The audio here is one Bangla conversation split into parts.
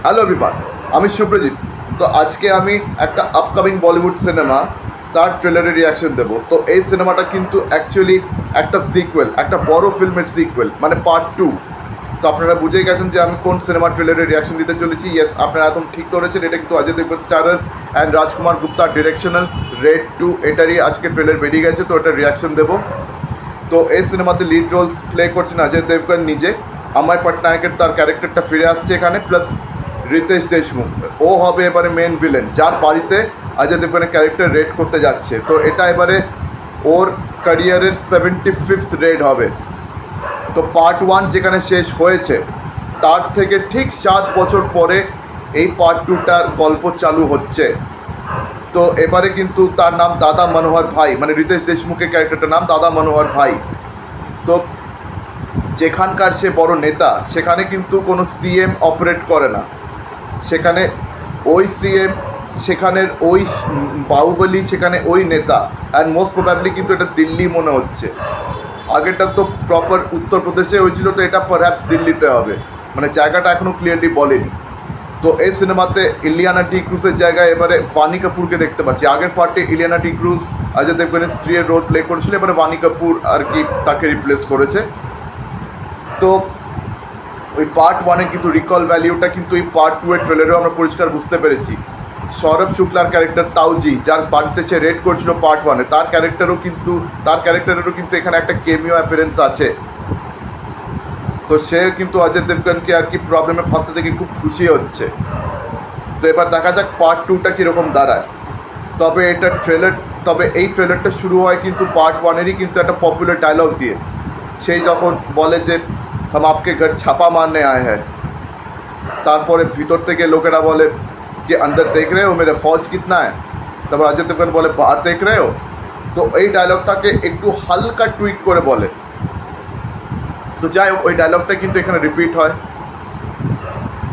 হ্যালো এভরিওয়ান, আমি সুপ্রজিৎ। তো আজকে আমি একটা আপকামিং বলিউড সিনেমা তার ট্রেলারের রিয়াকশন দেবো। তো এই সিনেমাটা কিন্তু অ্যাকচুয়ালি একটা সিকুয়েল, একটা বড় ফিল্মের সিকুয়েল, মানে পার্ট 2। তো আপনারা বুঝেই গেছেন যে আমি কোন সিনেমার ট্রেলারের রিয়াকশন দিতে চলেছি। ইয়েস, আপনারা একদম ঠিক ধরেছেন, এটা কিন্তু অজয় দেবগন স্টারার অ্যান্ড রাজকুমার গুপ্তার ডিরেকশনাল রেড 2, এটারই আজকে ট্রেলার বেরিয়ে গেছে। তো এটার রিয়াকশন দেবো। তো এই সিনেমাতে লিড রোলস প্লে করছেন অজয় দেবগন নিজে, অময় পটনায়কের তার ক্যারেক্টারটা ফিরে আসছে এখানে, প্লাস রিতেশ দেশমুখ ও হবে এবারে মেন ভিলেন, যার বাড়িতে অজয় দেবগনের ক্যারেক্টার রেড করতে যাচ্ছে। তো এটা এবারে ওর ক্যারিয়ারের 75th রেড হবে। তো পার্ট 1 যেখানে শেষ হয়েছে তার থেকে ঠিক 7 বছর পরে এই পার্ট 2টার গল্প চালু হচ্ছে। তো এবারে কিন্তু তার নাম দাদা মনোহর ভাই, মানে রিতেশ দেশমুখের ক্যারেক্টারটার নাম দাদা মনোহর ভাই। তো যেখানকার সে বড় নেতা, সেখানে কিন্তু কোনো সিএম অপারেট করে না, সেখানে ওই সিএম, সেখানের ওই বাহুবলী, সেখানে ওই নেতা। অ্যান্ড মোস্ট প্রবাবলি কিন্তু এটা দিল্লি মনে হচ্ছে। আগেরটা তো প্রপার উত্তরপ্রদেশে হয়েছিল, তো এটা পারহ্যাপস দিল্লিতে হবে, মানে জায়গাটা এখনও ক্লিয়ারলি বলেনি। তো এই সিনেমাতে ইলিয়ানা ডি ক্রুজের জায়গায় এবারে বাণী কাপুরকে দেখতে পাচ্ছি। আগের পার্টে ইলিয়ানা ডি ক্রুজ অজয় দেবগনের স্ত্রীর রোল প্লে করেছিল, এবারে বাণী কাপুর আর কি তাকে রিপ্লেস করেছে। তো ওই পার্ট 1-এর কিন্তু রিকল ভ্যালিউটা কিন্তু এই পার্ট 2-এর ট্রেলারেও আমরা পরিষ্কার বুঝতে পেরেছি। সৌরভ শুক্লার ক্যারেক্টার তাউজি, যার বাড়িতে সে রেড করছিল পার্ট 1-এ, তার ক্যারেক্টারেরও কিন্তু এখানে একটা কেমিও অ্যাপিয়ারেন্স আছে। তো সে কিন্তু অজয় দেবগনকে আর কি প্রবলেমে ফাঁসতে থেকে খুব খুশি হচ্ছে। তো এবার দেখা যাক পার্ট 2টা কীরকম দাঁড়ায়। তবে এই ট্রেলারটা শুরু হয় কিন্তু পার্ট 1-এরই কিন্তু একটা পপুলার ডায়লগ দিয়ে। সেই যখন বলে যে हम आपके घर छापा मारने आए हैं, তারপরে ভিতর থেকে লোকেরা বলে कि अंदर देख रहे हो मेरा फौज कितना है, তারপর অজয় দেবগন বলে बाहर देख रहे हो। তো এই ডায়লগটাকে একটু হালকা টুইক করে বলে। তো যাই হোক, ওই ডায়লগটা কিন্তু এখানে রিপিট হয়।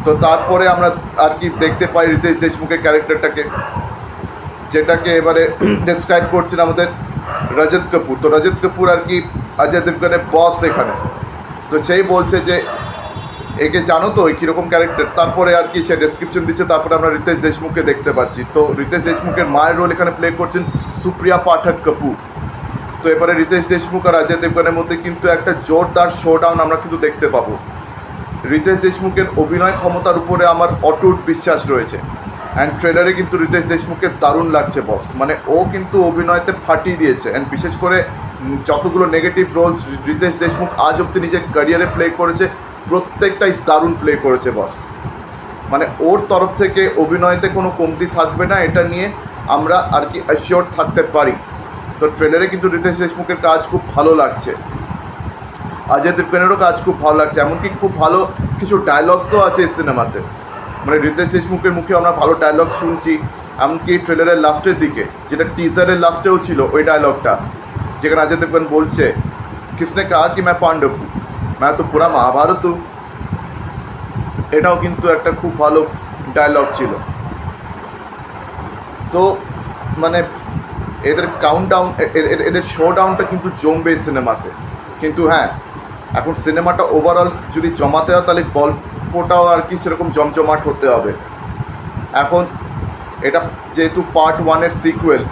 তো তারপরে আমরা আর কি দেখতে পাই রিতেশ দেশমুখের ক্যারেক্টারটাকে, যেটাকে এবারে ডেসক্রাইব করছেন আমাদের রজত কাপুর। তো রজত কাপুর আর কি অজয় দেবগনের বস এখানে। তো সেই বলছে যে একে জানো তো কীরকম ক্যারেক্টার, তারপরে আর কি সে ডেসক্রিপশন দিচ্ছে। তারপরে আমরা রিতেশ দেশমুখকে দেখতে পাচ্ছি। তো রিতেশ দেশমুখের মায়ের রোল এখানে প্লে করছেন সুপ্রিয়া পাঠক কাপুর। তো এবারে রিতেশ দেশমুখ আর অজয় দেবগনের মধ্যে কিন্তু একটা জোরদার শোডাউন আমরা কিন্তু দেখতে পাবো। রিতেশ দেশমুখের অভিনয় ক্ষমতার উপরে আমার অটুট বিশ্বাস রয়েছে। অ্যান্ড ট্রেলারে কিন্তু রিতেশ দেশমুখকে দারুণ লাগছে বস, মানে ও কিন্তু অভিনয়তে ফাটিয়ে দিয়েছে। অ্যান্ড বিশেষ করে যতগুলো নেগেটিভ রোলস রিতেশ দেশমুখ আজ অব্দি নিজের ক্যারিয়ারে প্লে করেছে, প্রত্যেকটাই দারুণ প্লে করেছে বস। মানে ওর তরফ থেকে অভিনয়তে কোনো কমতি থাকবে না, এটা নিয়ে আমরা আর কি অ্যাসিওর থাকতে পারি। তো ট্রেলারে কিন্তু রিতেশ দেশমুখের কাজ খুব ভালো লাগছে, অজয় দেবগনেরও কাজ খুব ভালো লাগছে। এমনকি খুব ভালো কিছু ডায়লগসও আছে এই সিনেমাতে, মানে রিতেশ দেশমুখের মুখে আমরা ভালো ডায়লগ শুনছি। এমনকি ট্রেলারের লাস্টের দিকে, যেটা টিজারের লাস্টেও ছিল, ওই ডায়লগটা যেখানে অজয় দেবগন বলছে কিসনে কাহা কি मैं पांडव हूँ, मैं तो पूरा महाभारत हूँ, এটাও কিন্তু একটা খুব ভালো ডায়লগ ছিল। তো মানে এদের কাউন্টডাউন, এদের শো ডাউনটা কিন্তু জমবে এই সিনেমাতে। কিন্তু হ্যাঁ, এখন সিনেমাটা ওভারঅল যদি জমাতে হয় তাহলে গল্পটাও আর কি সেরকম জমজমাট হতে হবে। এখন এটা যেহেতু পার্ট 1-এর সিকুয়েল,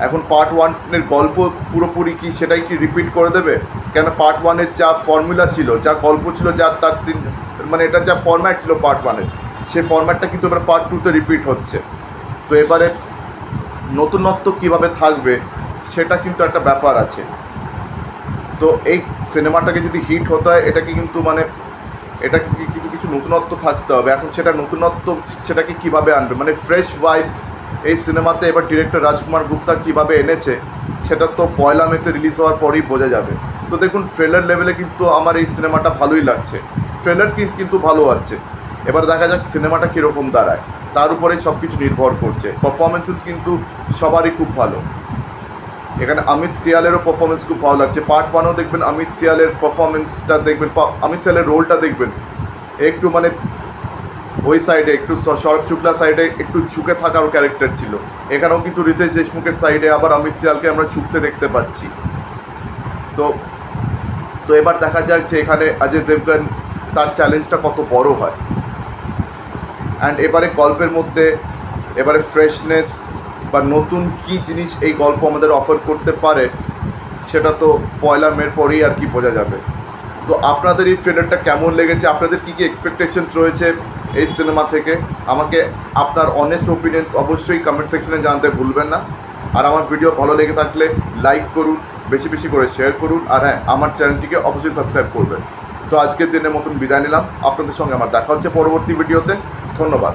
এখন পার্ট 1-এর গল্প পুরোপুরি কি সেটাই কি রিপিট করে দেবে? কেন পার্ট 1-এর যা ফর্মুলা ছিল, যা গল্প ছিল, যা তার সিন, মানে এটার যা ফর্ম্যাট ছিল পার্ট 1-এর, সেই ফর্ম্যাটটা কিন্তু এবার পার্ট 2-তে রিপিট হচ্ছে। তো এবারে নতুনত্ব কীভাবে থাকবে সেটা কিন্তু একটা ব্যাপার আছে। তো এই সিনেমাটাকে যদি হিট হতে হয়, এটাকে কিন্তু মানে এটাকে কিছু নতুনত্ব থাকতে হবে। এখন সেটা নতুনত্ব সেটাকে কীভাবে আনবে, মানে ফ্রেশ ভাইবস এই সিনেমাতে এবার ডিরেক্টর রাজকুমার গুপ্তা কীভাবে এনেছে, সেটা তো 1 মেতে রিলিজ হওয়ার পরেই বোঝা যাবে। তো দেখুন, ট্রেলার লেভেলে কিন্তু আমার এই সিনেমাটা ভালোই লাগছে, ট্রেলার কিন্তু ভালো আছে। এবার দেখা যাক সিনেমাটা কীরকম দাঁড়ায়, তার উপরেই সব কিছু নির্ভর করছে। পারফরমেন্সেস কিন্তু সবারই খুব ভালো। এখানে অমিত সিয়ালেরও পারফরমেন্স খুব ভালো লাগছে। পার্ট 1-ও দেখবেন অমিত সিয়ালের পারফরমেন্সটা দেখবেন, অমিত সিয়ালের রোলটা দেখবেন একটু মানে ওই সাইডে, একটু সৌরভ শুক্লা সাইডে একটু ঝুঁকে থাকার ক্যারেক্টার ছিল। এখানেও কিন্তু রিতেশ দেশমুখের সাইডে আবার অমিত সিয়ালকে আমরা ঝুঁকতে দেখতে পাচ্ছি। তো তো এবার দেখা যাক যে এখানে অজয় দেবগন তার চ্যালেঞ্জটা কত বড় হয়। অ্যান্ড এবারে গল্পের মধ্যে এবারে ফ্রেশনেস বা নতুন কী জিনিস এই গল্প আমাদের অফার করতে পারে সেটা তো পয়লা মের পরেই আর কি বোঝা যাবে। তো আপনাদের এই ট্রেলারটা কেমন লেগেছে, আপনাদের কী কী এক্সপেকটেশনস রয়েছে এই সিনেমা থেকে, আমাকে আপনার অনেস্ট ওপিনিয়ন্স অবশ্যই কমেন্ট সেকশনে জানাতে ভুলবেন না। আর আমার ভিডিও ভালো লেগে থাকলে লাইক করুন, বেশি বেশি করে শেয়ার করুন, আর হ্যাঁ, আমার চ্যানেলটিকে অবশ্যই সাবস্ক্রাইব করবেন। তো আজকের দিনের মতন বিদায় নিলাম, আপনাদের সঙ্গে আমার দেখা হচ্ছে পরবর্তী ভিডিওতে। ধন্যবাদ।